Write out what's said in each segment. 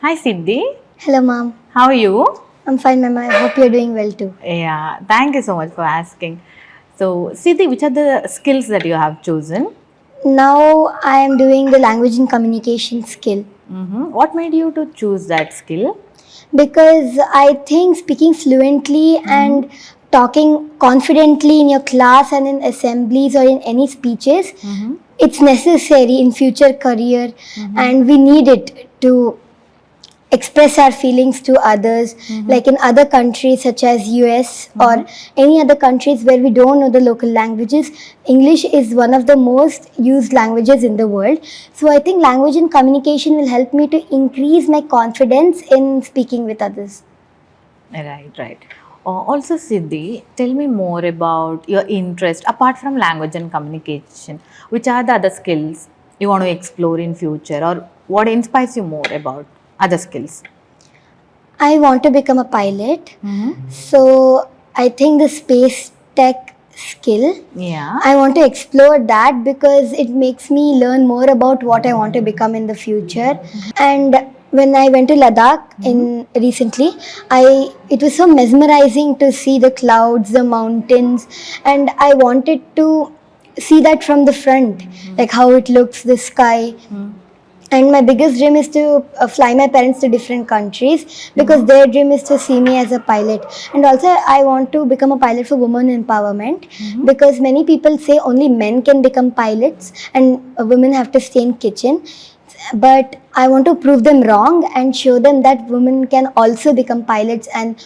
Hi Siddhi, Hello, ma'am. how are you? I'm fine, ma'am. I hope you're doing well too. Yeah, thank you so much for asking. So, Siddhi, which are the skills that you have chosen? Now I am doing the language and communication skill What made you to choose that skill? because I think speaking fluently and talking confidently in your class and in assemblies or in any speeches, it's necessary in future career, and we need it to express our feelings to others, like in other countries such as US or any other countries where we don't know the local languages. English is one of the most used languages in the world, so I think language and communication will help me to increase my confidence in speaking with others. Right, right. Also, Siddhi, tell me more about your interest apart from language and communication. Which are the other skills you want to explore in future, or what inspires you more about other skills? I want to become a pilot, so I think the space tech skill, Yeah. I want to explore that because it makes me learn more about what I want to become in the future. And when I went to Ladakh in recently, it was so mesmerizing to see the clouds, the mountains, and I wanted to see that from the front, like how it looks, the sky. And my biggest dream is to fly my parents to different countries because their dream is to see me as a pilot. And also I want to become a pilot for women empowerment because many people say only men can become pilots and women have to stay in kitchen, but I want to prove them wrong and show them that women can also become pilots, and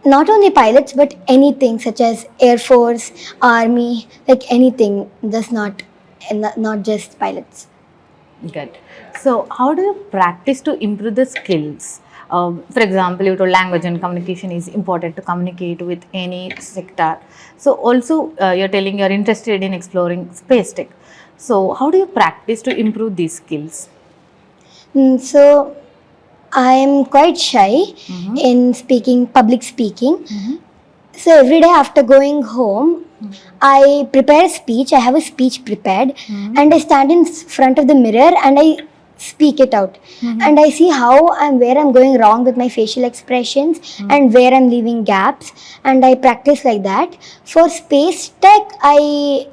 not only pilots but anything such as air force, army, like anything, just not just pilots. Good. So, how do you practice to improve the skills? For example, you told language and communication is important to communicate with any sector. So, also you're telling you're interested in exploring space tech. So, how do you practice to improve these skills? So I'm quite shy in speaking, public speaking. So every day after going home, I prepare a speech. I have a speech prepared, and I stand in front of the mirror and I speak it out. And I see how and where I'm going wrong with my facial expressions and where I'm leaving gaps, and I practice like that. For space tech, I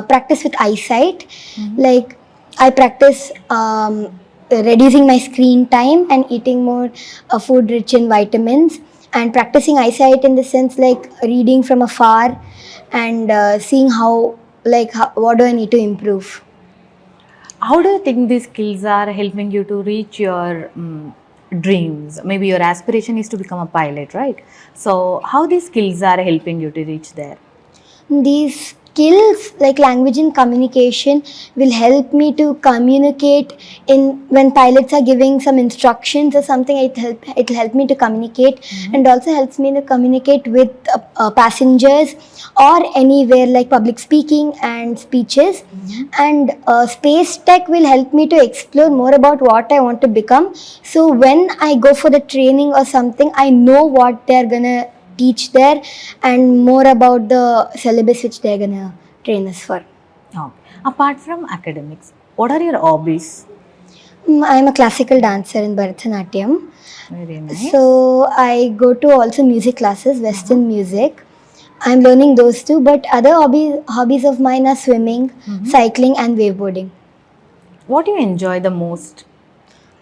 practice with eyesight, like I practice reducing my screen time and eating more food rich in vitamins, and practicing eyesight in the sense like reading from afar and seeing what do I need to improve. How do you think these skills are helping you to reach your dreams? Maybe your aspiration is to become a pilot, right? So, how these skills are helping you to reach there? These skills like language and communication will help me to communicate in when pilots are giving some instructions or something. It'll help me to communicate, and also helps me to communicate with passengers or anywhere, like public speaking and speeches. And space tech will help me to explore more about what I want to become, so when I go for the training or something, I know what they're gonna teach there and more about the syllabus which they're gonna train us for. Okay. Apart from academics, what are your hobbies? I'm a classical dancer in Bharatanatyam. Very nice. So I go to also music classes, Western music. I'm learning those too, but other hobbies of mine are swimming, cycling, and wakeboarding. What do you enjoy the most?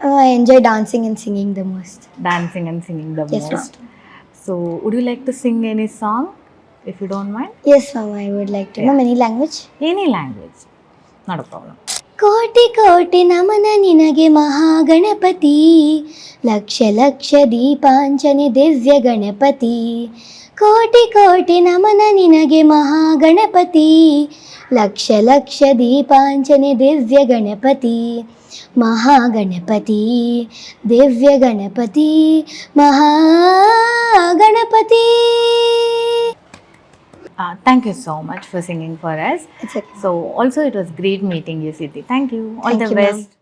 I enjoy dancing and singing the most. Dancing and singing the Yes, ma'am. most. So, would you like to sing any song, if you don't mind? Yes, ma'am. I would like to. Yeah. Ma'am, any language? Any language, not a problem. ಕೋಟಿ ಕೋಟಿ ನಮನ ನಿನಗೆ ಮಹಾಗಣಪತಿ, ಲಕ್ಷ ಲಕ್ಷ ದೀಪಾಂಜನೆ ದಿವ್ಯ ಗಣಪತಿ. ಕೋಟಿ ಕೋಟಿ ನಮನ ನಿನಗೆ ಮಹಾಗಣಪತಿ, ಲಕ್ಷ ಲಕ್ಷ ದೀಪಾಂಜನೆ ದಿವ್ಯ ಗಣಪತಿ. ಮಹಾಗಣಪತಿ ದಿವ್ಯ Ganapati Mahaganapati. Thank you so much for singing for us. It's okay. So, also it was great meeting you, Siddhi. Thank you. All Thank the you, best. ma'am.